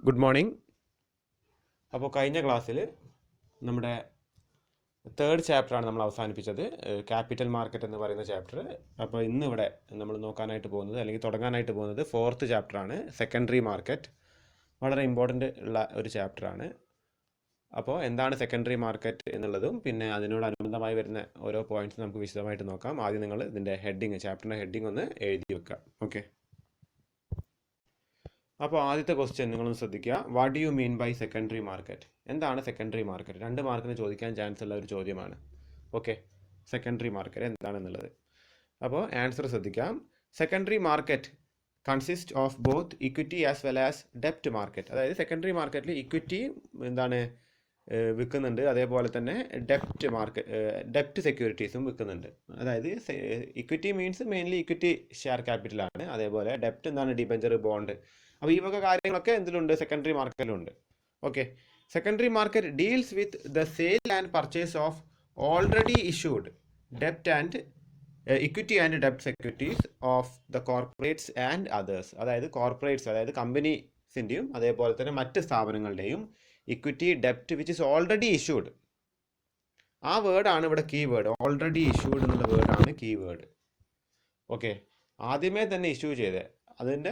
Good morning. അപ്പോൾ കഴിഞ്ഞ ക്ലാസ്സിൽ നമ്മുടെ തേർഡ് ചാപ്റ്ററാണ് നമ്മൾ അവസാനിപ്പിച്ചത്, ക്യാപിറ്റൽ മാർക്കറ്റ് എന്ന് പറയുന്ന ചാപ്റ്റർ. അപ്പോൾ ഇന്ന് ഇവിടെ നമ്മൾ നോക്കാനായിട്ട് പോകുന്നത് അല്ലെങ്കിൽ തുടങ്ങാനായിട്ട് പോകുന്നത് ഫോർത്ത് ചാപ്റ്ററാണ്, സെക്കൻഡറി മാർക്കറ്റ്. വളരെ ഇമ്പോർട്ടൻ്റ് ഉള്ള ഒരു ചാപ്റ്ററാണ്. അപ്പോൾ എന്താണ് സെക്കൻഡറി മാർക്കറ്റ് എന്നുള്ളതും പിന്നെ അതിനോടനുബന്ധമായി വരുന്ന ഓരോ പോയിന്റ്സ് നമുക്ക് വിശദമായിട്ട് നോക്കാം. ആദ്യം നിങ്ങൾ ഇതിൻ്റെ ഹെഡിങ്, ചാപ്റ്ററിൻ്റെ ഹെഡിങ് ഒന്ന് എഴുതി വെക്കുക. ഓക്കെ. അപ്പോൾ ആദ്യത്തെ ക്വസ്റ്റ്യൻ നിങ്ങളൊന്ന് ശ്രദ്ധിക്കുക. What do you mean by secondary market? എന്താണ് സെക്കൻഡറി മാർക്കറ്റ്? 2 മാർക്കിന് ചോദിക്കാൻ ചാൻസ് ഉള്ള ഒരു ചോദ്യമാണ്. ഓക്കെ, സെക്കൻഡറി മാർക്കറ്റ് എന്താണെന്നുള്ളത്. അപ്പോൾ ആൻസർ ശ്രദ്ധിക്കാം. Secondary market consist of both equity as well as ഡെപ്റ്റ് market. അതായത് സെക്കൻഡറി മാർക്കറ്റിൽ ഇക്വിറ്റി വിൽക്കുന്നുണ്ട്, അതേപോലെ തന്നെ ഡെപ്റ്റ് സെക്യൂരിറ്റീസും വിൽക്കുന്നുണ്ട്. അതായത് equity means mainly equity share ക്യാപിറ്റലാണ്, അതേപോലെ ഡെപ്റ്റ് ഡിബഞ്ചർ, ബോണ്ട്. അപ്പോൾ ഈ വക കാര്യങ്ങളൊക്കെ എന്തിലുണ്ട്? Secondary മാർക്കറ്റിലുണ്ട്. Okay. Secondary market deals with the sale and purchase of already issued ഡെപ്റ്റ് and equity and ഡെപ്റ്റ് securities of the corporates and others. അതായത് കോർപ്പറേറ്റ്സ്, അതായത് കമ്പനീസിൻ്റെയും അതേപോലെ തന്നെ മറ്റ് സ്ഥാപനങ്ങളുടെയും ഇക്വിറ്റി, ഡെപ്റ്റ് വിച്ച് ഇസ് ഓൾറെഡി ഇഷ്യൂഡ്. ആ വേർഡാണ് ഇവിടെ കീ വേർഡ്. ഓൾറെഡി ഇഷ്യൂഡ് എന്നുള്ള വേർഡാണ് കീ വേർഡ്. ഓക്കെ. ആദ്യമേ തന്നെ ഇഷ്യൂ ചെയ്ത് അതിൻ്റെ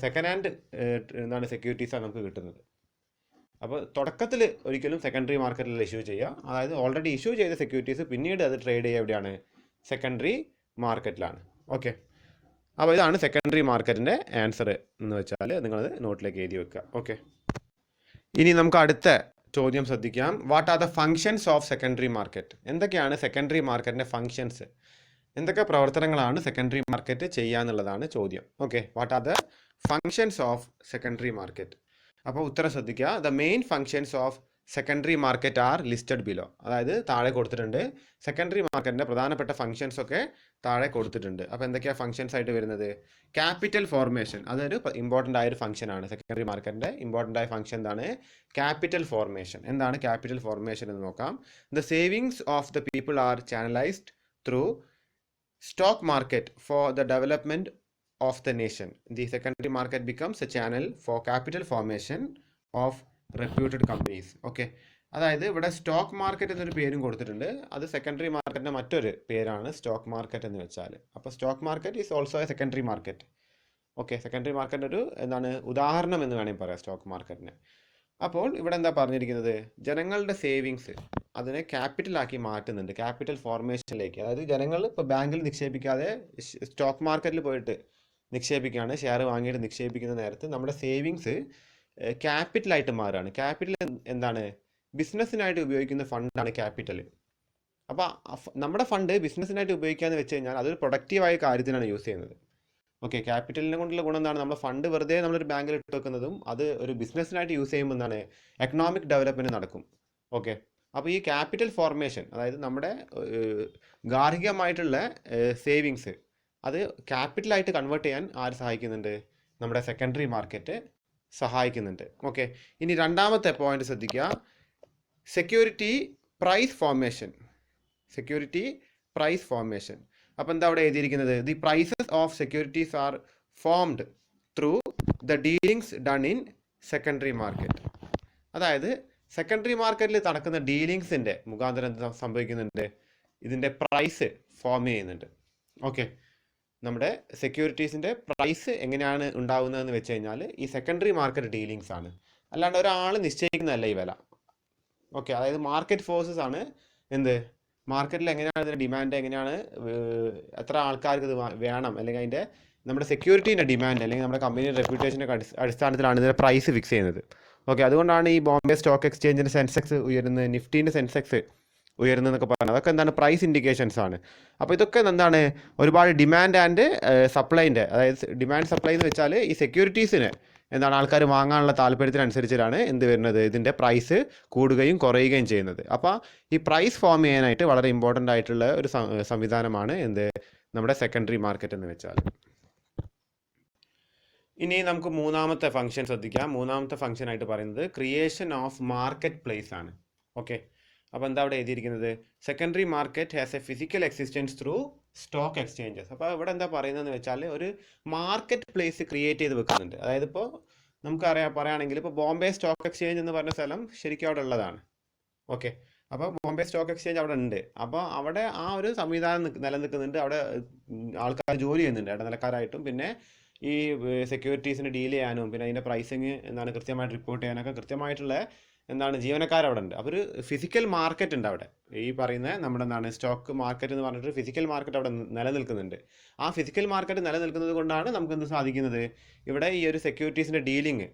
സെക്കൻഡ് ഹാൻഡ് സെക്യൂരിറ്റീസാണ് നമുക്ക് കിട്ടുന്നത്. അപ്പോൾ തുടക്കത്തിൽ ഒരിക്കലും സെക്കൻഡറി മാർക്കറ്റിൽ ഇഷ്യൂ ചെയ്യുക, അതായത് ഓൾറെഡി ഇഷ്യൂ ചെയ്ത സെക്യൂരിറ്റീസ് പിന്നീട് അത് ട്രേഡ് ചെയ്യുക എവിടെയാണ്? സെക്കൻഡറി മാർക്കറ്റിലാണ്. ഓക്കെ. അപ്പോൾ ഇതാണ് സെക്കൻഡറി മാർക്കറ്റിൻ്റെ ആൻസർ എന്ന് വെച്ചാൽ നിങ്ങളത് നോട്ടിലേക്ക് എഴുതി വെക്കുക. ഓക്കെ. ഇനി നമുക്ക് അടുത്ത ചോദ്യം ശ്രദ്ധിക്കാം. What are the functions of secondary market? എന്തൊക്കെയാണ് സെക്കൻഡറി മാർക്കറ്റിൻ്റെ ഫങ്ഷൻസ്? എന്തൊക്കെ പ്രവർത്തനങ്ങളാണ് സെക്കൻഡറി മാർക്കറ്റ് ചെയ്യുക എന്നുള്ളതാണ് ചോദ്യം. Okay. What are the functions of secondary market? അപ്പോൾ ഉത്തരം ശ്രദ്ധിക്കുക. The main functions of secondary market R listed below. അതായത് താഴെ കൊടുത്തിട്ടുണ്ട്. സെക്കൻഡറി മാർക്കറ്റിൻ്റെ പ്രധാനപ്പെട്ട ഫങ്ഷൻസ് ഒക്കെ താഴെ കൊടുത്തിട്ടുണ്ട്. അപ്പോൾ എന്തൊക്കെയാണ് ഫങ്ഷൻസ് ആയിട്ട് വരുന്നത്? ക്യാപിറ്റൽ ഫോർമേഷൻ, അതൊരു ഇമ്പോർട്ടൻ്റ് ആയൊരു ഫംഗ്ഷനാണ്. സെക്കൻഡറി മാർക്കറ്റിൻ്റെ ഇമ്പോർട്ടൻ്റ് ആയ ഫംഗ്ഷൻ എന്താണ്? Capital formation. എന്താണ് ക്യാപിറ്റൽ ഫോർമേഷൻ എന്ന് നോക്കാം. The savings of the people are channelised through stock market for the development of the nation. The secondary market becomes a channel for capital formation of reputed companies. Okay. അതായത് ഇവിടെ stock market എന്നൊരു പേരും കൊടുത്തിട്ടുണ്ട്. അത് secondary മാർക്കറ്റിൻ്റെ മറ്റൊരു പേരാണ് stock market എന്ന് വെച്ചാൽ. അപ്പോൾ stock market is also A secondary market. Okay. Secondary മാർക്കറ്റിൻ്റെ ഒരു ഉദാഹരണം എന്ന് വേണമെങ്കിൽ പറയാം സ്റ്റോക്ക് മാർക്കറ്റിനെ. അപ്പോൾ ഇവിടെ എന്താ പറഞ്ഞിരിക്കുന്നത്? ജനങ്ങളുടെ സേവിങ്സ് അതിനെ ക്യാപിറ്റലാക്കി മാറ്റുന്നുണ്ട്, ക്യാപിറ്റൽ ഫോർമേഷനിലേക്ക്. അതായത് ജനങ്ങൾ ഇപ്പോൾ ബാങ്കിൽ നിക്ഷേപിക്കാതെ സ്റ്റോക്ക് മാർക്കറ്റിൽ പോയിട്ട് നിക്ഷേപിക്കുകയാണ്. ഷെയർ വാങ്ങിയിട്ട് നിക്ഷേപിക്കുന്ന നേരത്ത് നമ്മുടെ സേവിങ്സ് ക്യാപിറ്റലായിട്ട് മാറുകയാണ്. ക്യാപിറ്റൽ എന്താണ്? ബിസിനസ്സിനായിട്ട് ഉപയോഗിക്കുന്ന ഫണ്ടാണ് ക്യാപിറ്റൽ. അപ്പോൾ നമ്മുടെ ഫണ്ട് ബിസിനസ്സിനായിട്ട് ഉപയോഗിക്കാമെന്ന് വെച്ച് കഴിഞ്ഞാൽ അതൊരു പ്രൊഡക്റ്റീവായ കാര്യത്തിനാണ് യൂസ് ചെയ്യുന്നത്. ഓക്കെ. ക്യാപിറ്റലിനെ കൊണ്ടുള്ള ഗുണം എന്താണ്? നമ്മുടെ ഫണ്ട് വെറുതെ നമ്മളൊരു ബാങ്കിൽ ഇട്ട് വെക്കുന്നതും അത് ഒരു ബിസിനസ്സിനായിട്ട് യൂസ് ചെയ്യുമ്പോൾ എന്താണ്? എക്കണോമിക് ഡെവലപ്മെൻറ്റ് നടക്കും. ഓക്കെ. അപ്പോൾ ഈ ക്യാപിറ്റൽ ഫോർമേഷൻ, അതായത് നമ്മുടെ ഗാർഹികമായിട്ടുള്ള സേവിങ്സ് അത് ക്യാപിറ്റലായിട്ട് കൺവേർട്ട് ചെയ്യാൻ ആര് സഹായിക്കുന്നുണ്ട്? നമ്മുടെ സെക്കൻഡറി മാർക്കറ്റ് സഹായിക്കുന്നുണ്ട്. ഓക്കെ. ഇനി രണ്ടാമത്തെ പോയിന്റ് ശ്രദ്ധിക്കുക. Security price formation. Security price formation. അപ്പോൾ എന്താ അവിടെ എഴുതിയിരിക്കുന്നത്? The prices of securities are formed through the dealings done in secondary market. അതായത് സെക്കൻഡറി മാർക്കറ്റിൽ നടക്കുന്ന ഡീലിങ്സിൻ്റെ മുഖാന്തരം എന്താ സംഭവിക്കുന്നുണ്ട്? ഇതിൻ്റെ പ്രൈസ് ഫോം ചെയ്യുന്നുണ്ട്. ഓക്കെ. നമ്മുടെ സെക്യൂരിറ്റീസിൻ്റെ പ്രൈസ് എങ്ങനെയാണ് ഉണ്ടാകുന്നതെന്ന് വെച്ച് കഴിഞ്ഞാൽ ഈ സെക്കൻഡറി മാർക്കറ്റ് ഡീലിങ്സ് ആണ്, അല്ലാണ്ട് ഒരാൾ നിശ്ചയിക്കുന്നതല്ല ഈ വില. ഓക്കെ. അതായത് മാർക്കറ്റ് ഫോഴ്സസ് ആണ് മാർക്കറ്റിൽ എങ്ങനെയാണ് ഇതിൻ്റെ ഡിമാൻഡ്, എങ്ങനെയാണ് എത്ര ആൾക്കാർക്ക് ഇത് വേണം, അല്ലെങ്കിൽ അതിൻ്റെ നമ്മുടെ സെക്യൂരിറ്റീൻ്റെ ഡിമാൻഡ് അല്ലെങ്കിൽ നമ്മുടെ കമ്പനിയുടെ റെപ്യൂട്ടേഷൻ്റെ അടിസ്ഥാനത്തിലാണ് ഇതിൻ്റെ പ്രൈസ് ഫിക്സ് ചെയ്യുന്നത്. ഓക്കെ. അതുകൊണ്ടാണ് ഈ ബോംബെ സ്റ്റോക്ക് എക്സ്ചേഞ്ചിൻ്റെ സെൻസെക്സ് ഉയരുന്നത്, നിഫ്റ്റീൻ്റെ സെൻസെക്സ് ഉയരുന്നതെന്നൊക്കെ പറയുന്നത്. അതൊക്കെ എന്താണ്? പ്രൈസ് ഇൻഡിക്കേഷൻസ് ആണ്. അപ്പോൾ ഇതൊക്കെ എന്താണ്? ഒരുപാട് ഡിമാൻഡ് ആൻഡ് സപ്ലൈൻ്റെ, അതായത് ഡിമാൻഡ് സപ്ലൈ എന്ന് വെച്ചാൽ ഈ സെക്യൂരിറ്റീസിന് ആൾക്കാർ വാങ്ങാനുള്ള താല്പര്യത്തിനനുസരിച്ചിട്ടാണ് വരുന്നത്, ഇതിൻ്റെ പ്രൈസ് കൂടുകയും കുറയുകയും ചെയ്യുന്നത്. അപ്പോൾ ഈ പ്രൈസ് ഫോം ചെയ്യാനായിട്ട് വളരെ ഇമ്പോർട്ടൻ്റ് ആയിട്ടുള്ള ഒരു സംവിധാനമാണ് നമ്മുടെ സെക്കൻഡറി മാർക്കറ്റ് എന്ന് വെച്ചാൽ. ഇനി നമുക്ക് മൂന്നാമത്തെ ഫംഗ്ഷൻ ശ്രദ്ധിക്കാം. മൂന്നാമത്തെ ഫംഗ്ഷൻ ആയിട്ട് പറയുന്നത് ക്രിയേഷൻ ഓഫ് മാർക്കറ്റ് പ്ലേസ് ആണ്. ഓക്കെ. അപ്പോൾ എന്താ അവിടെ എഴുതിയിരിക്കുന്നത്? Secondary market has A physical existence through stock exchanges. അപ്പോൾ ഇവിടെ എന്താ പറയുന്നതെന്ന് വെച്ചാൽ ഒരു മാർക്കറ്റ് പ്ലേസ് ക്രിയേറ്റ് ചെയ്ത് വെക്കുന്നുണ്ട്. അതായത് ഇപ്പോൾ പറയുകയാണെങ്കിൽ ഇപ്പോൾ ബോംബെ സ്റ്റോക്ക് എക്സ്ചേഞ്ച് എന്ന് പറഞ്ഞ സ്ഥലം ശരിക്കും അവിടെ ഉള്ളതാണ്. ഓക്കെ, അപ്പോൾ ബോംബെ സ്റ്റോക്ക് എക്സ്ചേഞ്ച് അവിടെ ഉണ്ട്. അപ്പോൾ അവിടെ ആ ഒരു സംവിധാനം നിലനിൽക്കുന്നുണ്ട്. അവിടെ ആൾക്കാർ ജോലി ചെയ്യുന്നുണ്ട്, ഇടനിലക്കാരായിട്ടും. പിന്നെ ഈ സെക്യൂരിറ്റീസിന് ഡീൽ ചെയ്യാനും പിന്നെ അതിൻ്റെ പ്രൈസിങ് കൃത്യമായിട്ട് റിപ്പോർട്ട് ചെയ്യാനൊക്കെ കൃത്യമായിട്ടുള്ള ജീവനക്കാർ അവിടെ ഉണ്ട്. അപ്പോൾ ഒരു ഫിസിക്കൽ മാർക്കറ്റ് ഉണ്ട് അവിടെ. ഈ പറയുന്ന നമ്മുടെ സ്റ്റോക്ക് മാർക്കറ്റ് എന്ന് പറഞ്ഞിട്ട് ഫിസിക്കൽ മാർക്കറ്റ് അവിടെ നിലനിൽക്കുന്നുണ്ട്. ആ ഫിസിക്കൽ മാർക്കറ്റ് നിലനിൽക്കുന്നത് കൊണ്ടാണ് നമുക്ക് എന്ത് സാധിക്കുന്നത്, ഇവിടെ ഈ ഒരു സെക്യൂരിറ്റീസിൻ്റെ ഡീലിങ്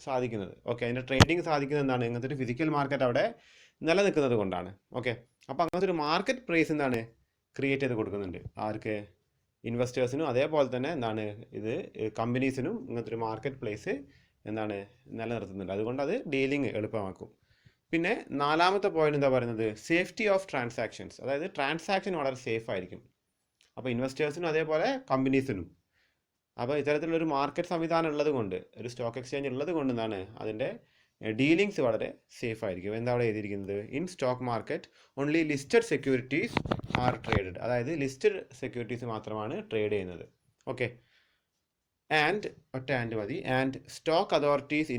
സാധിക്കുന്നത്. ഓക്കെ, അതിൻ്റെ ട്രേഡിങ് സാധിക്കുന്നത് ഇങ്ങനത്തെ ഒരു ഫിസിക്കൽ മാർക്കറ്റ് അവിടെ നിലനിൽക്കുന്നത് കൊണ്ടാണ്. ഓക്കെ, അപ്പോൾ അങ്ങനത്തെ ഒരു മാർക്കറ്റ് പ്രൈസ് ക്രിയേറ്റ് ചെയ്ത് കൊടുക്കുന്നുണ്ട് ആർക്ക്, ഇൻവെസ്റ്റേഴ്സിനും. അതേപോലെ തന്നെ ഇത് കമ്പനീസിനും ഇങ്ങനത്തെ ഒരു മാർക്കറ്റ് പ്ലേസ് നിലനിർത്തുന്നുണ്ട്. അതുകൊണ്ട് അത് ഡീലിംഗ് എളുപ്പമാക്കും. പിന്നെ നാലാമത്തെ പോയിന്റ് എന്താ പറയുന്നത്, സേഫ്റ്റി ഓഫ് ട്രാൻസാക്ഷൻസ്. അതായത് ട്രാൻസാക്ഷൻ വളരെ സേഫ് ആയിരിക്കും. അപ്പോൾ ഇൻവെസ്റ്റേഴ്സിനും അതേപോലെ കമ്പനീസിനും. അപ്പോൾ ഇത്തരത്തിലുള്ളൊരു മാർക്കറ്റ് സംവിധാനം ഉള്ളത് കൊണ്ട്, ഒരു സ്റ്റോക്ക് എക്സ്ചേഞ്ച് ഉള്ളത് കൊണ്ട് അതിൻ്റെ ഡീലിങ്സ് വളരെ സേഫ് ആയിരിക്കും. എന്താ അവിടെ എഴുതിയിരിക്കുന്നത്, in stock market only listed securities are traded. അതായത് ലിസ്റ്റഡ് സെക്യൂരിറ്റീസ് മാത്രമാണ് ട്രേഡ് ചെയ്യുന്നത്. ഓക്കെ, ആൻഡ് മതി. And stock authorities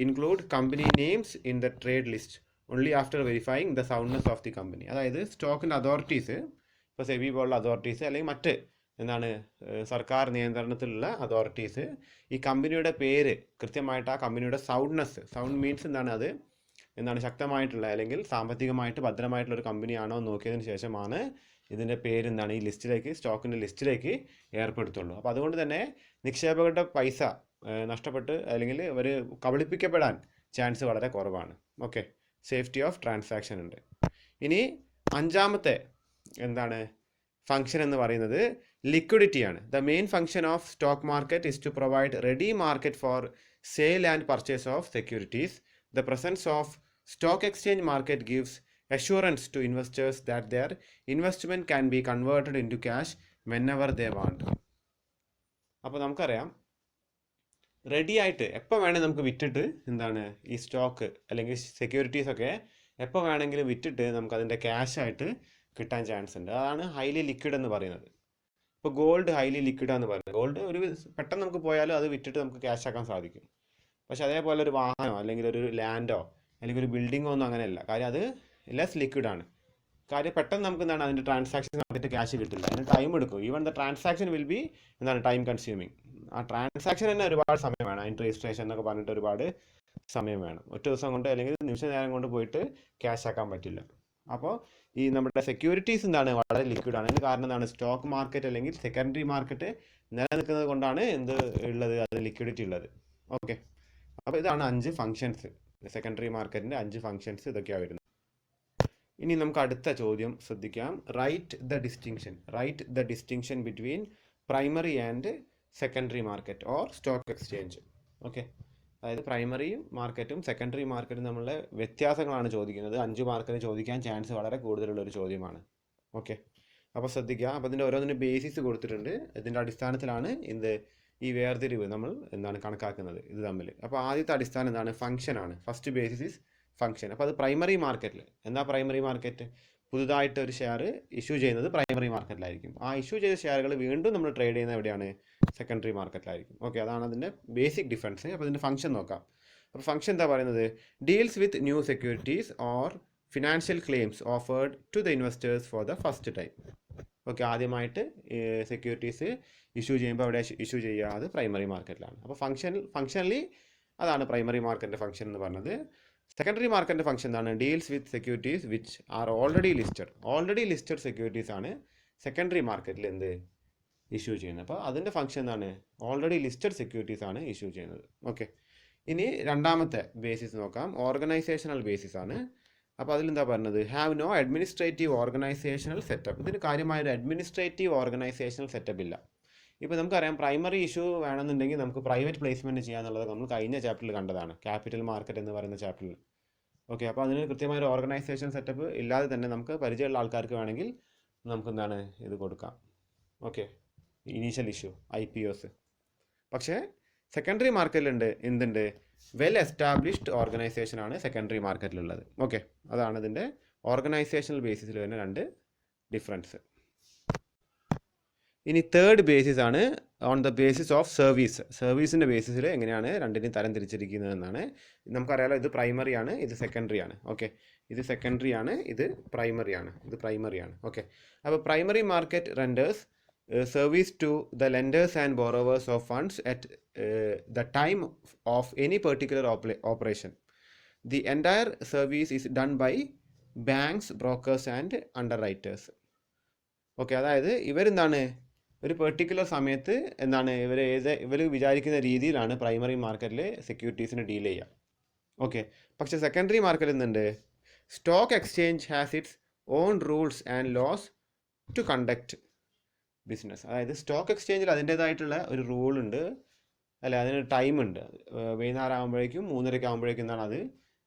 include company names in the trade list only after verifying the soundness of the company. അതായത് സ്റ്റോക്കിൻ്റെ authorities, ഇപ്പോൾ സെബി പോലുള്ള authorities അല്ലെങ്കിൽ മറ്റ് സർക്കാർ നിയന്ത്രണത്തിലുള്ള അതോറിറ്റീസ് ഈ കമ്പനിയുടെ പേര് കൃത്യമായിട്ട്, ആ കമ്പനിയുടെ സൗണ്ട് മീൻസ് അത് ശക്തമായിട്ടുള്ള അല്ലെങ്കിൽ സാമ്പത്തികമായിട്ട് ഭദ്രമായിട്ടുള്ള ഒരു കമ്പനിയാണോ നോക്കിയതിന് ശേഷമാണ് ഇതിൻ്റെ പേര് ഈ ലിസ്റ്റിലേക്ക്, സ്റ്റോക്കിൻ്റെ ലിസ്റ്റിലേക്ക് ഏർപ്പെടുത്തുള്ളൂ. അപ്പോൾ അതുകൊണ്ട് തന്നെ നിക്ഷേപകരുടെ പൈസ നഷ്ടപ്പെട്ട് അല്ലെങ്കിൽ അവർ കബളിപ്പിക്കപ്പെടാൻ ചാൻസ് വളരെ കുറവാണ്. ഓക്കെ, സേഫ്റ്റി ഓഫ് ട്രാൻസാക്ഷൻ ഉണ്ട്. ഇനി അഞ്ചാമത്തെ ഫംഗ്ഷൻ എന്ന് പറയുന്നത് ലിക്വിഡിറ്റിയാണ്. The main function of stock market is to provide ready market for sale and purchase of securities. The presence of stock exchange market gives assurance to investors that their investment can be converted into cash whenever they want. അപ്പോൾ നമുക്കറിയാം, ready ആയിട്ട് എപ്പോൾ വേണമെങ്കിൽ നമുക്ക് വിറ്റിട്ട് ഈ stock അല്ലെങ്കിൽ സെക്യൂരിറ്റീസൊക്കെ എപ്പോൾ വേണമെങ്കിലും വിറ്റിട്ട് നമുക്ക് അതിൻ്റെ ക്യാഷായിട്ട് കിട്ടാൻ ചാൻസ് ഉണ്ട്. അതാണ് ഹൈലി ലിക്വിഡ് എന്ന് പറയുന്നത്. ഇപ്പോൾ ഗോൾഡ് ഹൈലി ലിക്വിഡാന്ന് പറയുന്നത്. ഗോൾഡ് ഒരു പെട്ടെന്ന് നമുക്ക് പോയാലും അത് വിറ്റിട്ട് നമുക്ക് ക്യാഷ് ആക്കാൻ സാധിക്കും. പക്ഷെ അതേപോലെ ഒരു വാഹനമോ അല്ലെങ്കിൽ ഒരു ലാൻഡോ അല്ലെങ്കിൽ ഒരു ബിൽഡിങ്ങോ ഒന്നും അങ്ങനെയല്ല. കാര്യം അത് ലെസ് ലിക്വിഡാണ്. കാര്യം പെട്ടെന്ന് നമുക്ക് അതിൻ്റെ ട്രാൻസാക്ഷൻ നടത്തിയിട്ട് ക്യാഷ് കിട്ടില്ല, അതിന് ടൈം എടുക്കും. Even the transaction will be time consuming. ആ ട്രാൻസാക്ഷൻ തന്നെ ഒരുപാട് സമയം വേണം. അതിൻ്റെ രജിസ്ട്രേഷൻ എന്നൊക്കെ പറഞ്ഞിട്ട് ഒരുപാട് സമയം വേണം. ഒറ്റ ദിവസം കൊണ്ട് അല്ലെങ്കിൽ നിമിഷ നേരം കൊണ്ട് പോയിട്ട് ക്യാഷ് ആക്കാൻ പറ്റില്ല. അപ്പോൾ ഈ നമ്മുടെ സെക്യൂരിറ്റീസ് വളരെ ലിക്വിഡാണ്. അതിന് കാരണം സ്റ്റോക്ക് മാർക്കറ്റ് അല്ലെങ്കിൽ സെക്കൻഡറി മാർക്കറ്റ് നിലനിൽക്കുന്നത് കൊണ്ടാണ് ഉള്ളത്, അത് ലിക്വിഡിറ്റി ഉള്ളത്. ഓക്കെ, അപ്പോൾ ഇതാണ് 5 ഫങ്ഷൻസ്. സെക്കൻഡറി മാർക്കറ്റിൻ്റെ 5 ഫങ്ഷൻസ് ഇതൊക്കെയാണ് വരുന്നത്. ഇനി നമുക്ക് അടുത്ത ചോദ്യം ശ്രദ്ധിക്കാം. Write the distinction between primary and secondary market or stock exchange. Okay, അതായത് പ്രൈമറി മാർക്കറ്റും സെക്കൻഡറി മാർക്കറ്റും തമ്മിലുള്ള വ്യത്യാസങ്ങളാണ് ചോദിക്കുന്നത്. 5 മാർക്കിന് ചോദിക്കാൻ ചാൻസ് വളരെ കൂടുതലുള്ളൊരു ചോദ്യമാണ്. ഓക്കെ, അപ്പോൾ ശ്രദ്ധിക്കുക. അപ്പോൾ ഇതിൻ്റെ ഓരോന്നിൻ്റെ ബേസിസ് കൊടുത്തിട്ടുണ്ട്. ഇതിൻ്റെ അടിസ്ഥാനത്തിലാണ് ഈ വേർതിരിവ് നമ്മൾ കണക്കാക്കുന്നത് ഇത് തമ്മിൽ. അപ്പോൾ ആദ്യത്തെ അടിസ്ഥാനം ഫംഗ്ഷനാണ്. First basis is function. അപ്പോൾ അത് പ്രൈമറി മാർക്കറ്റിൽ. എന്താ പ്രൈമറി മാർക്കറ്റ്? പുതുതായിട്ട് ഒരു ഷെയർ ഇഷ്യൂ ചെയ്യുന്നത് പ്രൈമറി മാർക്കറ്റിലായിരിക്കും. ആ ഇഷ്യൂ ചെയ്ത ഷെയറുകൾ വീണ്ടും നമ്മൾ ട്രേഡ് ചെയ്യുന്നത് എവിടെയാണ്? സെക്കൻഡറി മാർക്കറ്റിലായിരിക്കും. ഓക്കെ, അതാണ് അതിൻ്റെ ബേസിക് ഡിഫറൻസ്. അപ്പോൾ ഇതിൻ്റെ ഫംഗ്ഷൻ നോക്കാം. അപ്പോൾ ഫംഗ്ഷൻ എന്താ പറയുന്നത്? Deals with new securities or financial claims offered to the investors for the first time. Okay, ആദ്യമായിട്ട് സെക്യൂരിറ്റീസ് ഇഷ്യൂ ചെയ്യുമ്പോൾ അവിടെ ഇഷ്യൂ ചെയ്യുക അത് പ്രൈമറി മാർക്കറ്റിലാണ്. അപ്പോൾ ഫംഗ്ഷനലി അതാണ് പ്രൈമറി മാർക്കറ്റിൻ്റെ ഫംഗ്ഷൻ എന്ന് പറഞ്ഞത്. സെക്കൻഡറി മാർക്കറ്റിൻ്റെ ഫംഗ്ഷൻ എന്താണ്? Deals with securities which are already listed securities ആണ് സെക്കൻഡറി മാർക്കറ്റിൽ ഇഷ്യൂ ചെയ്യുന്നത്. അപ്പോൾ അതിൻ്റെ ഫംഗ്ഷൻ എന്താണ്? ഓൾറെഡി ലിസ്റ്റഡ് സെക്യൂരിറ്റീസ് ആണ് ഇഷ്യൂ ചെയ്യുന്നത്. ഓക്കെ, ഇനി രണ്ടാമത്തെ ബേസിസ് നോക്കാം. ഓർഗനൈസേഷണൽ ബേസിസ് ആണ്. അപ്പോൾ അതിലെന്താ പറഞ്ഞത്? Have no administrative organisational setup. ഇതിന് കാര്യമായൊരു അഡ്മിനിസ്ട്രേറ്റീവ് ഓർഗനൈസേഷണൽ സെറ്റപ്പ് ഇല്ല. ഇപ്പോൾ നമുക്കറിയാം, പ്രൈമറി ഇഷ്യൂ വേണമെന്നുണ്ടെങ്കിൽ നമുക്ക് പ്രൈവറ്റ് പ്ലേസ്മെൻറ്റ് ചെയ്യാന്നുള്ളത് നമ്മൾ കഴിഞ്ഞ ചാപ്റ്ററിൽ കണ്ടതാണ്, ക്യാപിറ്റൽ മാർക്കറ്റ് എന്ന് പറയുന്ന ചാപ്റ്ററിൽ. ഓക്കെ, അപ്പോൾ അതിന് കൃത്യമായൊരു ഓർഗനൈസേഷൻ സെറ്റപ്പ് ഇല്ലാതെ തന്നെ നമുക്ക് പരിചയമുള്ള ആൾക്കാർക്ക് വേണമെങ്കിൽ നമുക്ക് ഇത് കൊടുക്കാം. Okay, initial issue IPOs. പക്ഷേ സെക്കൻഡറി മാർക്കറ്റിലുണ്ട് എന്തുണ്ട്? വെൽ എസ്റ്റാബ്ലിഷ്ഡ് ഓർഗനൈസേഷനാണ് സെക്കൻഡറി മാർക്കറ്റിലുള്ളത്. ഓക്കെ, അതാണ് ഇതിൻ്റെ ഓർഗനൈസേഷണൽ ബേസിസിൽ വരുന്ന 2 ഡിഫറൻസ്. ഇനി തേർഡ് ബേസിസ് ആണ് on the basis of service. സർവീസിൻ്റെ ബേസിസിൽ എങ്ങനെയാണ് രണ്ടിനെയും തരം തിരിച്ചിരിക്കുന്നത് എന്നാണ്. നമുക്കറിയാലോ, ഇത് പ്രൈമറി ആണ്, ഇത് സെക്കൻഡറി ആണ്. ഓക്കെ, ഇത് സെക്കൻഡറി ആണ്, ഇത് പ്രൈമറി ആണ്, ഇത് പ്രൈമറി ആണ്. ഓക്കെ, അപ്പോൾ primary market renders service to the lenders and borrowers of funds at the time of any particular operation. The entire service is done by banks, brokers and underwriters. Okay, അതായത് ഇവരെന്താണ് ഒരു particular സമയത്ത് എന്താണ് ഇവർ വിചാരിക്കുന്ന രീതിയിലാണ് primary മാർക്കറ്റിൽ സെക്യൂരിറ്റീസിന് ഡീൽ ചെയ്യുക. ഓക്കെ, പക്ഷേ സെക്കൻഡറി മാർക്കറ്റിൽ നിന്നുണ്ട് stock exchange has its own rules and laws to conduct business. അതായത് സ്റ്റോക്ക് എക്സ്ചേഞ്ചിൽ അതിൻ്റേതായിട്ടുള്ള ഒരു റൂളുണ്ട്, അല്ലെ, അതിനൊരു ടൈമുണ്ട്. വൈകുന്നേരം ആകുമ്പോഴേക്കും 3:30 ആകുമ്പോഴേക്കും എന്താണ് അത്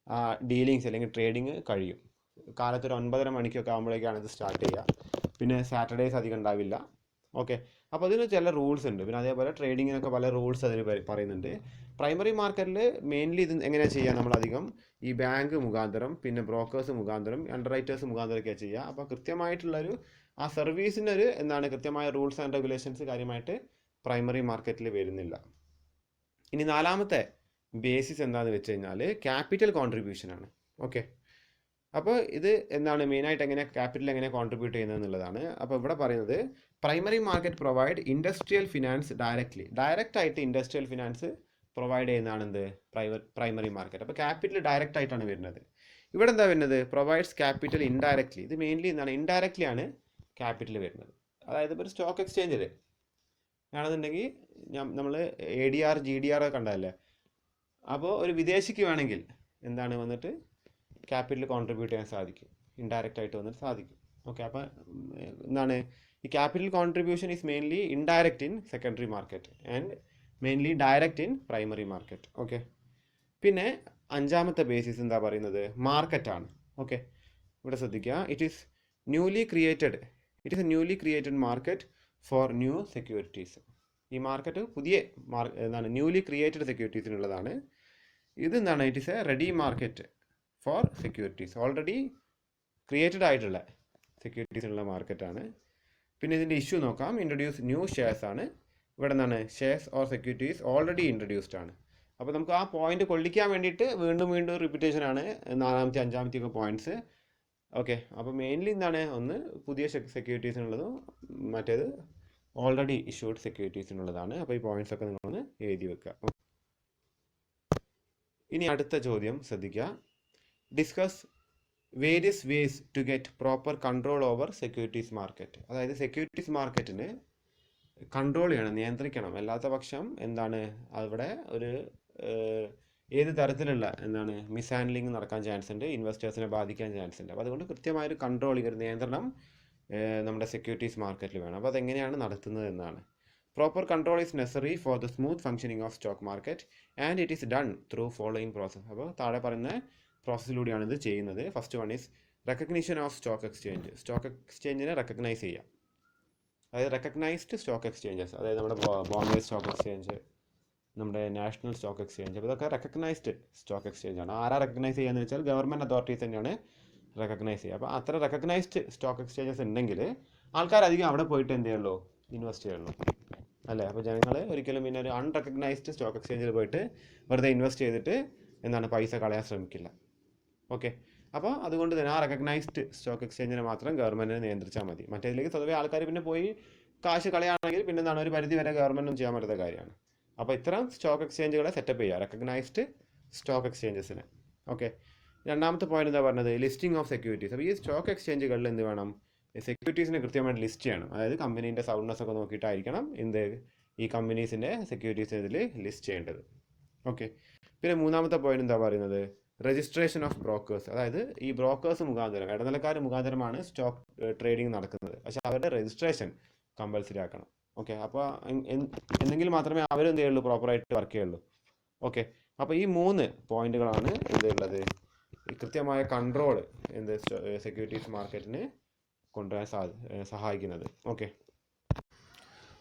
ആ ഡീലിങ്സ് അല്ലെങ്കിൽ ട്രേഡിങ് കഴിയും. കാലത്തൊരു 9:30 മണിക്കൊക്കെ ആകുമ്പോഴേക്കാണ് ഇത് സ്റ്റാർട്ട് ചെയ്യുക. പിന്നെ സാറ്റർഡേയ്സ് അധികം ഉണ്ടാവില്ല. ഓക്കെ, അപ്പോൾ അതിന് ചില റൂൾസ് ഉണ്ട്. പിന്നെ അതേപോലെ ട്രേഡിങ്ങിനൊക്കെ പല റൂൾസ് അതിന് പറയുന്നുണ്ട്. പ്രൈമറി മാർക്കറ്റിൽ മെയിൻലി ഇത് എങ്ങനെയാണ് ചെയ്യുക, നമ്മളധികം ഈ ബാങ്ക് മുഖാന്തരം, പിന്നെ ബ്രോക്കേഴ്സ് മുഖാന്തരം, അണ്ടർ റൈറ്റേഴ്സ് മുഖാന്തരമൊക്കെയാണ് ചെയ്യുക. അപ്പോൾ കൃത്യമായിട്ടുള്ളൊരു ആ സർവീസിനൊരു എന്താണ് കൃത്യമായ റൂൾസ് ആൻഡ് റെഗുലേഷൻസ് കാര്യമായിട്ട് പ്രൈമറി മാർക്കറ്റിൽ വരുന്നില്ല. ഇനി നാലാമത്തെ ബേസിസ് എന്താണെന്ന് വെച്ച് കഴിഞ്ഞാൽ ക്യാപിറ്റൽ കോൺട്രിബ്യൂഷനാണ്. ഓക്കെ, അപ്പോൾ ഇത് എന്താണ് മെയിനായിട്ട് എങ്ങനെ ക്യാപിറ്റൽ എങ്ങനെ കോൺട്രിബ്യൂട്ട് ചെയ്യുന്നത് എന്നുള്ളതാണ്. അപ്പോൾ ഇവിടെ പറയുന്നത് primary market provide industrial finance direct ആയിട്ട് ഇൻഡസ്ട്രിയൽ ഫിനാൻസ് പ്രൊവൈഡ് ചെയ്യുന്നതാണ് എന്ത് പ്രൈമറി മാർക്കറ്റ്. അപ്പോൾ ക്യാപിറ്റൽ ഡയറക്റ്റ് ആയിട്ടാണ് വരുന്നത്. ഇവിടെ എന്താ വരുന്നത് പ്രൊവൈഡ്സ് ക്യാപിറ്റൽ ഇൻഡയറക്ട്ലി. ഇത് മെയിൻലി എന്താണ് ഇൻഡയറക്ട്ലി ആണ് ക്യാപിറ്റൽ വരുന്നത്. അതായത് ഇപ്പോൾ ഒരു സ്റ്റോക്ക് എക്സ്ചേഞ്ചിൽ ആണെന്നുണ്ടെങ്കിൽ നമ്മൾ ADR GDR ഒക്കെ കണ്ടതല്ലേ. അപ്പോൾ ഒരു വിദേശിക്ക് വേണമെങ്കിൽ എന്താണ് വന്നിട്ട് ക്യാപിറ്റൽ കോൺട്രിബ്യൂട്ട് ചെയ്യാൻ സാധിക്കും, ഇൻഡയറക്റ്റ് ആയിട്ട് വന്നിട്ട് സാധിക്കും. ഓക്കെ, അപ്പോൾ എന്താണ് ഈ capital contribution is mainly indirect in secondary market and mainly direct in primary market. Okay, പിന്നെ അഞ്ചാമത്തെ ബേസിസ് എന്താ പറയുന്നത് മാർക്കറ്റാണ്. ഓക്കെ, ഇവിടെ ശ്രദ്ധിക്കുക, it is newly created market for new securities. ഈ മാർക്കറ്റ് പുതിയ എന്താണ് ന്യൂലി ക്രിയേറ്റഡ് സെക്യൂരിറ്റീസിനുള്ളതാണ്. ഇത് എന്താണ് it is A ready market four securities. Already created ആയിട്ടുള്ള സെക്യൂരിറ്റീസിനുള്ള മാർക്കറ്റാണ്. പിന്നെ ഇതിൻ്റെ ഇഷ്യൂ നോക്കാം. ഇൻട്രൊഡ്യൂസ് ന്യൂ ഷെയർസ് ആണ്. ഇവിടെ എന്താണ് shares or securities already introduced ആണ്. അപ്പോൾ നമുക്ക് ആ പോയിന്റ് കൊള്ളിക്കാൻ വേണ്ടിയിട്ട് വീണ്ടും റിപ്പീറ്റേഷൻ ആണ് നാലാമത്തെ അഞ്ചാമത്തെ ഒക്കെ പോയിന്റ്സ്. ഓക്കെ, അപ്പോൾ മെയിൻലി എന്താണ് ഒന്ന് പുതിയ സെക്യൂരിറ്റീസിനുള്ളതും മറ്റേത് ഓൾറെഡി ഇഷ്യൂഡ് സെക്യൂരിറ്റീസിനുള്ളതാണ്. അപ്പോൾ ഈ പോയിന്റ്സ് ഒക്കെ നിങ്ങളൊന്ന് എഴുതി വെക്കുക. ഇനി അടുത്ത ചോദ്യം ശ്രദ്ധിക്കുക. Discuss various ways to get proper control over securities market. അതായത് സെക്യൂരിറ്റീസ് മാർക്കറ്റിന് കൺട്രോൾ ചെയ്യണം, നിയന്ത്രിക്കണം. അല്ലാത്ത പക്ഷം എന്താണ് അവിടെ ഒരു ഏത് തരത്തിലുള്ള എന്താണ് മിസ് ഹാൻഡ്ലിങ് നടക്കാൻ ചാൻസ് ഉണ്ട്, ഇൻവെസ്റ്റേഴ്സിനെ ബാധിക്കാൻ ചാൻസ് ഉണ്ട്. അപ്പോൾ അതുകൊണ്ട് കൃത്യമായൊരു കൺട്രോളിങ്, ഒരു നിയന്ത്രണം നമ്മുടെ സെക്യൂരിറ്റീസ് മാർക്കറ്റിൽ വേണം. അപ്പോൾ അതെങ്ങനെയാണ് നടത്തുന്നത് എന്നാണ്. Proper control is necessary for the smooth functioning of stock market and it is done through following process. അപ്പോൾ താഴെ പറയുന്ന പ്രോസസ്സിലൂടെയാണ് ഇത് ചെയ്യുന്നത്. First one is recognition of stock exchange. Stock എക്സ്ചേഞ്ചിനെ റെക്കഗ്നൈസ് ചെയ്യുക. അതായത് റെക്കഗ്നൈസ്ഡ് സ്റ്റോക്ക് എക്സ്ചേഞ്ചസ്, അതായത് നമ്മുടെ ബോംബെ സ്റ്റോക്ക് എക്സ്ചേഞ്ച്, നമ്മുടെ നാഷണൽ സ്റ്റോക്ക് എക്സ്ചേഞ്ച്, അപ്പോൾ ഇതൊക്കെ റെക്കഗ്നൈസ്ഡ് സ്റ്റോക്ക് എക്സ്ചേഞ്ച് ആണ്. ആരാ റെക്കഗ്നൈസ് ചെയ്യുകയെന്ന് വെച്ചാൽ ഗവൺമെൻറ് അതോറിറ്റീസ് തന്നെയാണ് റെക്കഗ്നൈസ് ചെയ്യുക. അപ്പോൾ അത്ര റെക്കഗ്നൈസ്ഡ് സ്റ്റോക്ക് എക്സ്ചേഞ്ചസ് ഉണ്ടെങ്കിൽ ആൾക്കാരധികം അവിടെ പോയിട്ട് എന്ത് ചെയ്യുള്ളൂ, ഇൻവെസ്റ്റ് ചെയ്യുള്ളൂ, അല്ലേ. അപ്പോൾ ജനങ്ങൾ ഒരിക്കലും പിന്നെ ഒരു അൺറെക്കഗ്നൈസ്ഡ് സ്റ്റോക്ക് എക്സ്ചേഞ്ചിൽ പോയിട്ട് വെറുതെ ഇൻവെസ്റ്റ് ചെയ്തിട്ട് എന്താണ് പൈസ കളയാൻ ശ്രമിക്കില്ല. ഓക്കെ, അപ്പോൾ അതുകൊണ്ട് തന്നെ ആ റെക്കഗ്നൈസ്ഡ് സ്റ്റോക്ക് എക്സ്ചേഞ്ചിനെ മാത്രം ഗവൺമെൻറ്റിനെ നിയന്ത്രിച്ചാൽ മതി. മറ്റേതിലേക്ക് സ്വതവേ ആൾക്കാർ പിന്നെ പോയി കാശ് കളയാണെങ്കിൽ പിന്നെ എന്താണ് ഒരു പരിധി വരെ ഗവൺമെൻറ്റും ചെയ്യാൻ പറ്റുന്ന കാര്യമാണ്. അപ്പോൾ ഇത്തരം സ്റ്റോക്ക് എക്സ്ചേഞ്ചുകളെ സെറ്റപ്പ് ചെയ്യുക, റെക്കഗ്നൈസ്ഡ് സ്റ്റോക്ക് എക്സ്ചേഞ്ചസിനെ. ഓക്കെ, രണ്ടാമത്തെ പോയിന്റ് എന്താ പറഞ്ഞത്, ലിസ്റ്റിംഗ് ഓഫ് സെക്യൂരിറ്റീസ്. അപ്പോൾ ഈ സ്റ്റോക്ക് എക്സ്ചേഞ്ചുകളിൽ എന്ത് വേണം, സെക്യൂരിറ്റീസിനെ കൃത്യമായിട്ട് ലിസ്റ്റ് ചെയ്യണം. അതായത് കമ്പനീൻ്റെ സൗണ്ട്നെസ് ഒക്കെ നോക്കിയിട്ടായിരിക്കണം ഈ കമ്പനീസിൻ്റെ സെക്യൂരിറ്റീസ് ഇതിൽ ലിസ്റ്റ് ചെയ്യേണ്ടത്. ഓക്കെ, പിന്നെ മൂന്നാമത്തെ പോയിന്റ് എന്താ പറയുന്നത്, രജിസ്ട്രേഷൻ ഓഫ് ബ്രോക്കേഴ്സ്. അതായത് ഈ ബ്രോക്കേഴ്സ് മുഖാന്തരം, ഇടനിലക്കാർ മുഖാന്തരമാണ് സ്റ്റോക്ക് ട്രേഡിംഗ് നടക്കുന്നത്. പക്ഷേ അവരുടെ രജിസ്ട്രേഷൻ കമ്പൽസറി ആക്കണം. ഓക്കെ, അപ്പോൾ എന്തെങ്കിലും മാത്രമേ അവരെന്ത് ചെയ്യുള്ളൂ, പ്രോപ്പറായിട്ട് വർക്ക് ചെയ്യുള്ളൂ. ഓക്കെ, അപ്പോൾ ഈ 3 പോയിന്റുകളാണ് എന്തുള്ളത്, ഈ കൃത്യമായ കൺട്രോൾ സെക്യൂരിറ്റീസ് മാർക്കറ്റിന് കൊണ്ടുവരാൻ സഹായിക്കുന്നത്.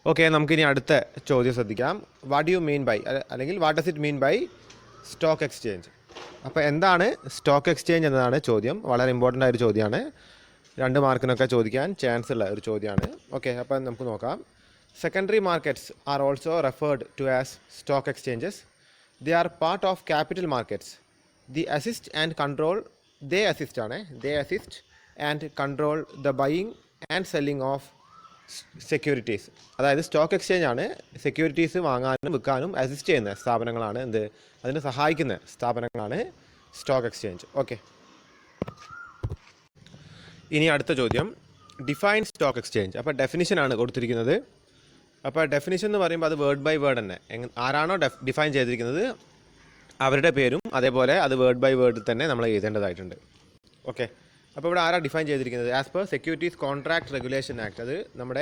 ഓക്കെ, നമുക്കിനി അടുത്ത ചോദ്യം ശ്രദ്ധിക്കാം. വാട്ട് യു മീൻ ബൈ, അല്ലെങ്കിൽ what does it mean by stock exchange. അപ്പോൾ എന്താണ് സ്റ്റോക്ക് എക്സ്ചേഞ്ച് എന്നതാണ് ചോദ്യം. വളരെ ഇമ്പോർട്ടൻ്റ് ആയൊരു ചോദ്യമാണ്, 2 മാർക്കിനൊക്കെ ചോദിക്കാൻ ചാൻസ് ഉള്ള ഒരു ചോദ്യമാണ്. ഓക്കെ, അപ്പോൾ നമുക്ക് നോക്കാം. Secondary markets are also referred to as stock exchanges. They are part of capital markets. They assist and control and control the buying and selling of securities. അതായത് സ്റ്റോക്ക് എക്സ്ചേഞ്ച് ആണ് securities വാങ്ങാനും വിൽക്കാനും assist ചെയ്യുന്ന സ്ഥാപനങ്ങളാണ് അതിന് സഹായിക്കുന്ന സ്ഥാപനങ്ങളാണ് stock exchange. Okay, ഇനി അടുത്ത ചോദ്യം, ഡിഫൈൻ സ്റ്റോക്ക് എക്സ്ചേഞ്ച്. അപ്പോൾ ഡെഫിനിഷനാണ് കൊടുത്തിരിക്കുന്നത്. അപ്പോൾ ഡെഫിനിഷൻ എന്ന് പറയുമ്പോൾ അത് വേർഡ് ബൈ വേർഡ് തന്നെ, ആരാണോ ഡിഫൈൻ ചെയ്തിരിക്കുന്നത് അവരുടെ പേരും അതേപോലെ അത് വേർഡ് ബൈ വേർഡ് തന്നെ നമ്മൾ എഴുതേണ്ടതായിട്ടുണ്ട്. ഓക്കെ, അപ്പോൾ ഇവിടെ ആരാ ഡിഫൈൻ ചെയ്തിരിക്കുന്നത്? As per securities contract regulation act. അത് നമ്മുടെ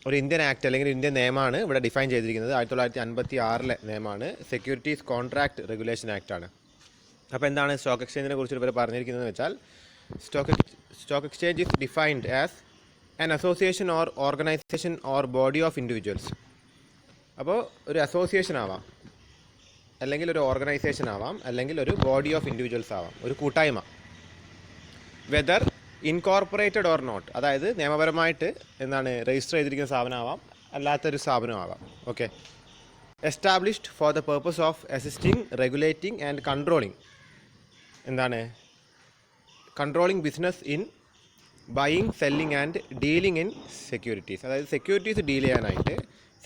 ഒരു ഇന്ത്യൻ ആക്ട് അല്ലെങ്കിൽ ഇന്ത്യൻ നിയമമാണ് ഇവിടെ ഡിഫൈൻ ചെയ്തിരിക്കുന്നത്. 1956 നിയമമാണ്, സെക്യൂരിറ്റീസ് കോൺട്രാക്ട് റെഗുലേഷൻ ആക്ട് ആണ്. അപ്പോൾ എന്താണ് സ്റ്റോക്ക് എക്സ്ചേഞ്ചിനെ കുറിച്ച് ഇവർ പറഞ്ഞിരിക്കുന്നത് വെച്ചാൽ, stock exchange is defined as an association or organisation or body of individuals. അപ്പോൾ ഒരു അസോസിയേഷൻ ആവാം, അല്ലെങ്കിൽ ഒരു ഓർഗനൈസേഷൻ ആവാം, അല്ലെങ്കിൽ ഒരു ബോഡി ഓഫ് ഇൻഡിവിജ്വൽസ് ആവാം, ഒരു കൂട്ടായ്മ. വെദർ ഇൻകോർപ്പറേറ്റഡ് ഓർ നോട്ട്, അതായത് നിയമപരമായിട്ട് രജിസ്റ്റർ ചെയ്തിരിക്കുന്ന സ്ഥാപനമാവാം, അല്ലാത്തൊരു സ്ഥാപനമാവാം. Okay, established for the purpose of assisting, regulating and controlling business in buying, selling and dealing in securities. അതായത് സെക്യൂരിറ്റീസ് ഡീൽ ചെയ്യാനായിട്ട്,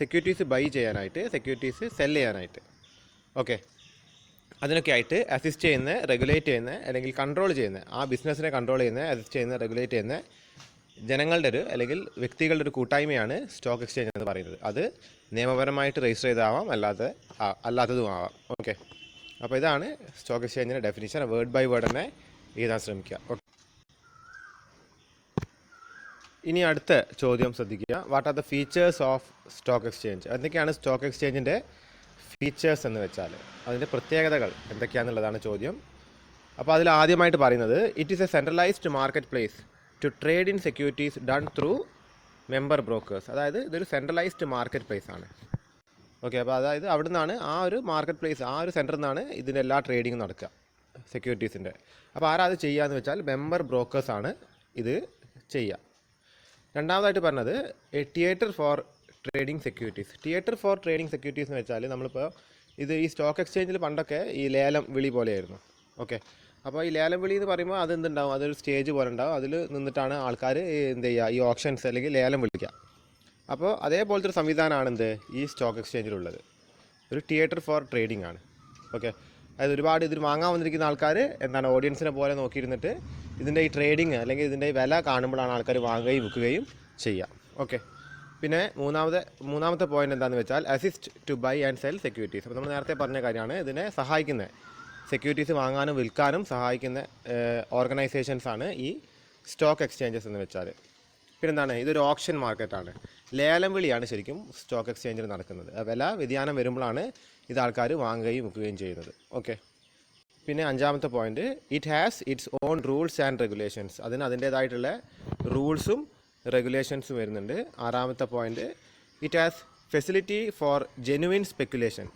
സെക്യൂരിറ്റീസ് ബൈ ചെയ്യാനായിട്ട്, സെക്യൂരിറ്റീസ് സെല് ചെയ്യാനായിട്ട്. ഓക്കെ, അതിനൊക്കെ ആയിട്ട് അസിസ്റ്റ് ചെയ്യുന്ന, റെഗുലേറ്റ് ചെയ്യുന്ന അല്ലെങ്കിൽ കൺട്രോൾ ചെയ്യുന്ന, ആ ബിസിനസ്സിനെ കൺട്രോൾ ചെയ്യുന്ന, അസിസ്റ്റ് ചെയ്യുന്ന, റെഗുലേറ്റ് ചെയ്യുന്ന ജനങ്ങളുടെ അല്ലെങ്കിൽ വ്യക്തികളുടെ ഒരു കൂട്ടായ്മയാണ് സ്റ്റോക്ക് എക്സ്ചേഞ്ച് എന്ന് പറയുന്നത്. അത് നിയമപരമായിട്ട് രജിസ്റ്റർ ചെയ്താവാം, അല്ലാത്തതും ആവാം. ഓക്കെ, അപ്പോൾ ഇതാണ് സ്റ്റോക്ക് എക്സ്ചേഞ്ചിൻ്റെ ഡെഫിനിഷൻ. വേർഡ് ബൈ വേർഡ് തന്നെ എഴുതാൻ ശ്രമിക്കുക. ഇനി അടുത്ത ചോദ്യം ശ്രദ്ധിക്കുക. What are the features of stock exchange? എന്തൊക്കെയാണ് സ്റ്റോക്ക് എക്സ്ചേഞ്ചിൻ്റെ ഫീച്ചേഴ്സ് എന്ന് വെച്ചാൽ, അതിൻ്റെ പ്രത്യേകതകൾ എന്തൊക്കെയാണെന്നുള്ളതാണ് ചോദ്യം. അപ്പോൾ അതിൽ ആദ്യമായിട്ട് പറയുന്നത്, it is a centralised market place to trade in securities done through member brokers. അതായത് ഇതൊരു സെൻട്രലൈസ്ഡ് മാർക്കറ്റ് പ്ലേസ് ആണ്. ഓക്കെ, അപ്പോൾ അതായത് അവിടെ നിന്നാണ്, ആ ഒരു മാർക്കറ്റ് പ്ലേസ്, ആ ഒരു സെൻറ്ററിൽ നിന്നാണ് ഇതിൻ്റെ എല്ലാ ട്രേഡിങ്ങും നടക്കുക, സെക്യൂരിറ്റീസിൻ്റെ. അപ്പോൾ ആരാ അത് ചെയ്യുകയെന്ന് വെച്ചാൽ മെമ്പർ ബ്രോക്കേഴ്സാണ് ഇത് ചെയ്യുക. രണ്ടാമതായിട്ട് പറഞ്ഞത് theatre for trading securities. Theatre for trading securities എന്ന് വെച്ചാൽ, നമ്മളിപ്പോൾ ഈ സ്റ്റോക്ക് എക്സ്ചേഞ്ചിൽ പണ്ടൊക്കെ ഈ ലേലം വിളി പോലെയായിരുന്നു. ഓക്കെ, അപ്പോൾ ഈ ലേലം വിളി എന്ന് പറയുമ്പോൾ അതെന്തുണ്ടാവും, അതൊരു സ്റ്റേജ് പോലെ ഉണ്ടാവും. അതിൽ നിന്നിട്ടാണ് ആൾക്കാർ എന്ത് ചെയ്യുക, ഈ ഓപ്ഷൻസ് അല്ലെങ്കിൽ ലേലം വിളിക്കുക. അപ്പോൾ അതേപോലത്തെ ഒരു സംവിധാനമാണ് ഈ സ്റ്റോക്ക് എക്സ്ചേഞ്ചിലുള്ളത്. ഒരു തിയേറ്റർ ഫോർ ട്രേഡിംഗ് ആണ്. ഓക്കെ, അതായത് ഒരുപാട് ഇതിൽ വാങ്ങാൻ വന്നിരിക്കുന്ന ആൾക്കാർ ഓഡിയൻസിനെ പോലെ നോക്കിയിരുന്നിട്ട് ഇതിൻ്റെ ഈ ട്രേഡിങ് അല്ലെങ്കിൽ ഇതിൻ്റെ വില കാണുമ്പോഴാണ് ആൾക്കാർ വാങ്ങുകയും വിൽക്കുകയും ചെയ്യുക. ഓക്കെ, പിന്നെ മൂന്നാമത്തെ പോയിന്റ് എന്താണെന്ന് വെച്ചാൽ, assist to buy and sell securities. അപ്പോൾ നമ്മൾ നേരത്തെ പറഞ്ഞ കാര്യമാണ്, ഇതിനെ സഹായിക്കുന്ന, സെക്യൂരിറ്റീസ് വാങ്ങാനും വിൽക്കാനും സഹായിക്കുന്ന ഓർഗനൈസേഷൻസാണ് ഈ സ്റ്റോക്ക് എക്സ്ചേഞ്ചസ് എന്ന് വെച്ചാൽ. പിന്നെന്താണ്, ഇതൊരു ഓപ്ഷൻ മാർക്കറ്റാണ്. ലേലം വിളിയാണ് ശരിക്കും സ്റ്റോക്ക് എക്സ്ചേഞ്ചിൽ നടക്കുന്നത്. വില വ്യതിയാനം വരുമ്പോഴാണ് ഇത് ആൾക്കാർ വാങ്ങുകയും വിൽക്കുകയും ചെയ്യുന്നത്. ഓക്കെ, പിന്നെ അഞ്ചാമത്തെ point, it has its own rules and regulations. അതിൻ്റേതായിട്ടുള്ള റൂൾസും റെഗുലേഷൻസും വരുന്നുണ്ട്. ആറാമത്തെ point, it has facility four genuine speculation.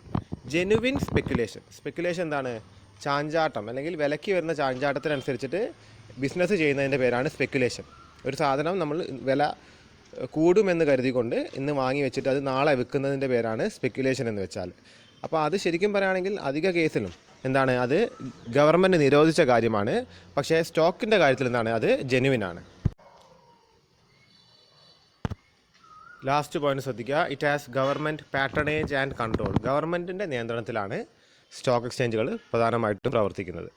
Speculation എന്താണ്? ചാഞ്ചാട്ടം അല്ലെങ്കിൽ വിലയ്ക്ക് വരുന്ന ചാഞ്ചാട്ടത്തിനനുസരിച്ചിട്ട് ബിസിനസ് ചെയ്യുന്നതിൻ്റെ പേരാണ് സ്പെക്കുലേഷൻ. ഒരു സാധനം നമ്മൾ വില കൂടുമെന്ന് കരുതിക്കൊണ്ട് ഇന്ന് വാങ്ങി വെച്ചിട്ട് അത് നാളെ വിൽക്കുന്നതിൻ്റെ പേരാണ് സ്പെക്കുലേഷൻ എന്ന് വെച്ചാൽ. അപ്പോൾ അത് ശരിക്കും പറയുകയാണെങ്കിൽ അധിക കേസിലും അത് ഗവൺമെൻറ് നിരോധിച്ച കാര്യമാണ്. പക്ഷേ സ്റ്റോക്കിൻ്റെ കാര്യത്തിൽ അത് ജെനുവിനാണ്. ലാസ്റ്റ് പോയിന്റ് ശ്രദ്ധിക്കുക, it has government patronage and control. ഗവൺമെൻറ്റിൻ്റെ നിയന്ത്രണത്തിലാണ് സ്റ്റോക്ക് എക്സ്ചേഞ്ചുകൾ പ്രധാനമായിട്ടും പ്രവർത്തിക്കുന്നത്.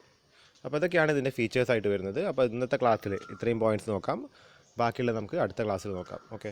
അപ്പോൾ ഇതൊക്കെയാണ് ഇതിൻ്റെ ഫീച്ചേഴ്സായിട്ട് വരുന്നത്. അപ്പോൾ ഇന്നത്തെ ക്ലാസ്സിൽ ഇത്രയും പോയിന്റ്സ് നോക്കാം. ബാക്കിയുള്ളത് നമുക്ക് അടുത്ത ക്ലാസ്സിൽ നോക്കാം. ഓക്കെ.